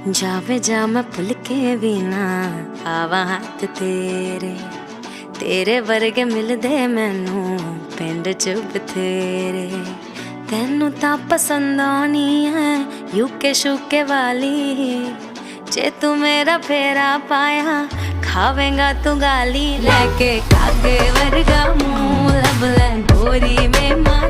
जावे जा मैं भुल के भी ना आवा हाथ तेरे, तेरे वर्गे मिलदे मैनू पिंड च बथेरे। तैनू तां पसंद आनी है यूके शूके वाली, जे तू मेरा फेरा पाया खावेंगा तू गाली। लेके कागे वर्गा मुंह लब ले गोरी में मां